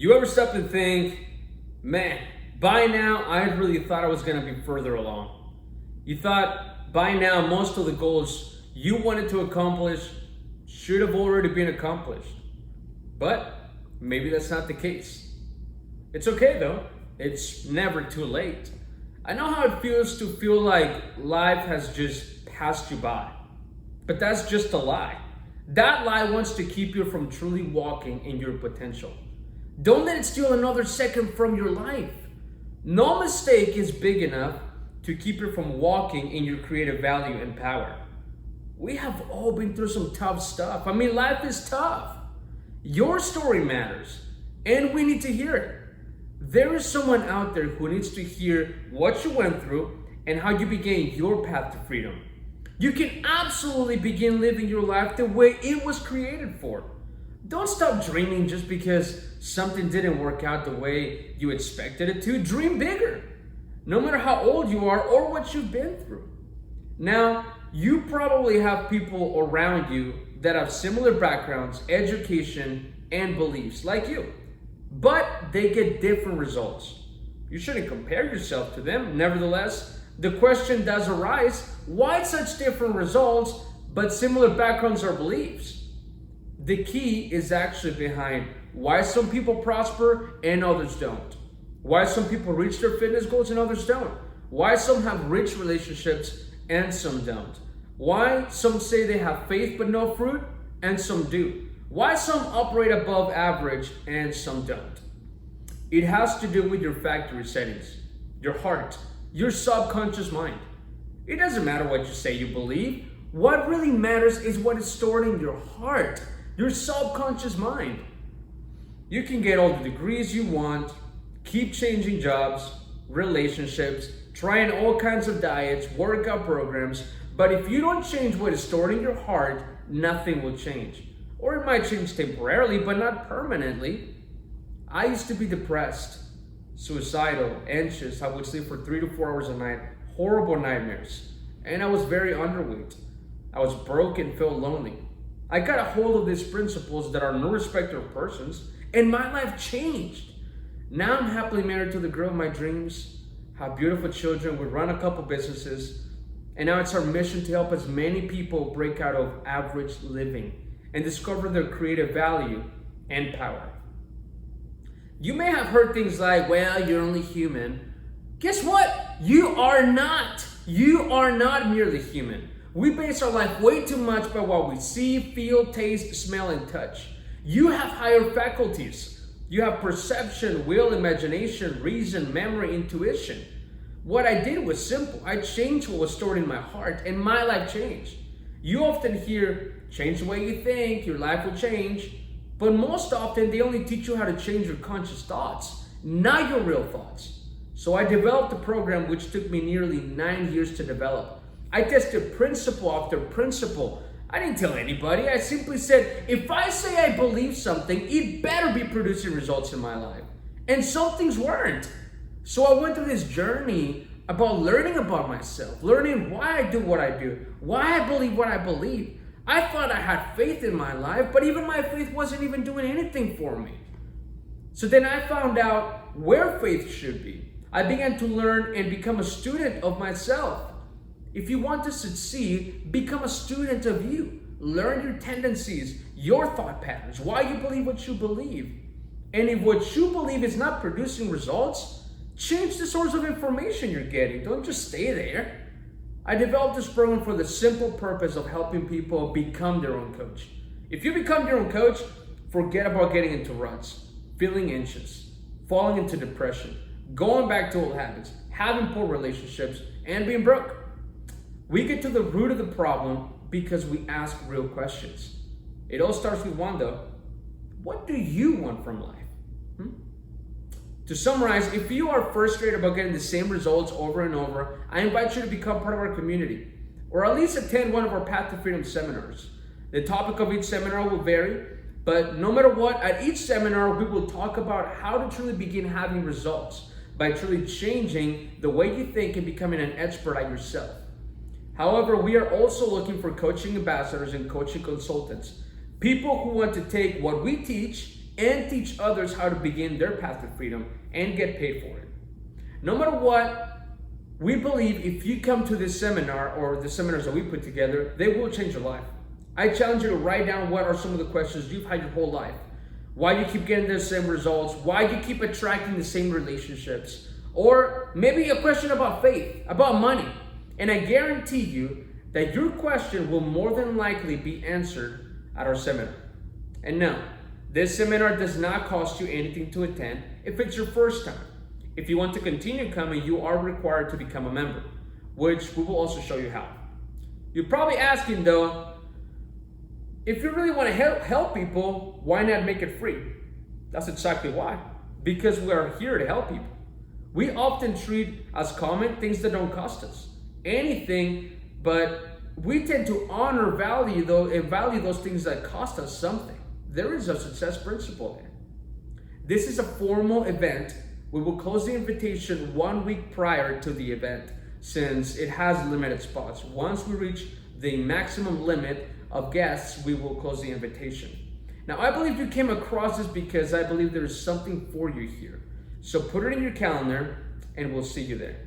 You ever stop and think, man, by now I really thought I was going to be further along. You thought by now most of the goals you wanted to accomplish should have already been accomplished. But maybe that's not the case. It's okay though, it's never too late. I know how it feels to feel like life has just passed you by. But that's just a lie. That lie wants to keep you from truly walking in your potential. Don't let it steal another second from your life. No mistake is big enough to keep you from walking in your creative value and power. We have all been through some tough stuff. I mean, life is tough. Your story matters, and we need to hear it. There is someone out there who needs to hear what you went through and how you began your path to freedom. You can absolutely begin living your life the way it was created for. Don't stop dreaming just because something didn't work out the way you expected it to. Dream bigger, no matter how old you are or what you've been through. Now, you probably have people around you that have similar backgrounds, education, and beliefs like you, but they get different results. You shouldn't compare yourself to them. Nevertheless, the question does arise, why such different results but similar backgrounds or beliefs? The key is actually behind why some people prosper and others don't. Why some people reach their fitness goals and others don't. Why some have rich relationships and some don't. Why some say they have faith but no fruit and some do. Why some operate above average and some don't. It has to do with your factory settings, your heart, your subconscious mind. It doesn't matter what you say you believe. What really matters is what is stored in your heart, your subconscious mind. You can get all the degrees you want, keep changing jobs, relationships, trying all kinds of diets, workout programs, but if you don't change what is stored in your heart, nothing will change. Or it might change temporarily, but not permanently. I used to be depressed, suicidal, anxious. I would sleep for 3 to 4 hours a night, horrible nightmares. And I was very underweight. I was broke and felt lonely. I got a hold of these principles that are no respecter of persons, and my life changed. Now I'm happily married to the girl of my dreams, have beautiful children, we run a couple businesses, and now it's our mission to help as many people break out of average living and discover their creative value and power. You may have heard things like, well, you're only human. Guess what? You are not. You are not merely human. We base our life way too much by what we see, feel, taste, smell, and touch. You have higher faculties. You have perception, will, imagination, reason, memory, intuition. What I did was simple. I changed what was stored in my heart, and my life changed. You often hear, change the way you think, your life will change. But most often, they only teach you how to change your conscious thoughts, not your real thoughts. So I developed a program which took me nearly 9 years to develop. I tested principle after principle. I didn't tell anybody. I simply said, if I say I believe something, it better be producing results in my life. And some things weren't. So I went through this journey about learning about myself, learning why I do what I do, why I believe what I believe. I thought I had faith in my life, but even my faith wasn't even doing anything for me. So then I found out where faith should be. I began to learn and become a student of myself. If you want to succeed, become a student of you. Learn your tendencies, your thought patterns, why you believe what you believe. And if what you believe is not producing results, change the source of information you're getting. Don't just stay there. I developed this program for the simple purpose of helping people become their own coach. If you become your own coach, forget about getting into ruts, feeling anxious, falling into depression, going back to old habits, having poor relationships, and being broke. We get to the root of the problem because we ask real questions. It all starts with one though. What do you want from life? To summarize, if you are frustrated about getting the same results over and over, I invite you to become part of our community, or at least attend one of our Path to Freedom seminars. The topic of each seminar will vary, but no matter what, at each seminar, we will talk about how to truly begin having results by truly changing the way you think and becoming an expert at yourself. However, we are also looking for coaching ambassadors and coaching consultants, people who want to take what we teach and teach others how to begin their path to freedom and get paid for it. No matter what, we believe if you come to this seminar or the seminars that we put together, they will change your life. I challenge you to write down what are some of the questions you've had your whole life. Why you keep getting the same results, why you keep attracting the same relationships, or maybe a question about faith, about money. And I guarantee you that your question will more than likely be answered at our seminar. And no, this seminar does not cost you anything to attend if it's your first time. If you want to continue coming, you are required to become a member, which we will also show you how. You're probably asking though, if you really want to help people, why not make it free? That's exactly why. Because we are here to help people. We often treat as common things that don't cost us anything, but we tend to honor, value those things that cost us something. There is a success principle there. This is a formal event. We will close the invitation 1 week prior to the event since it has limited spots. Once we reach the maximum limit of guests, we will close the invitation. Now, I believe you came across this because I believe there is something for you here. So put it in your calendar and we'll see you there.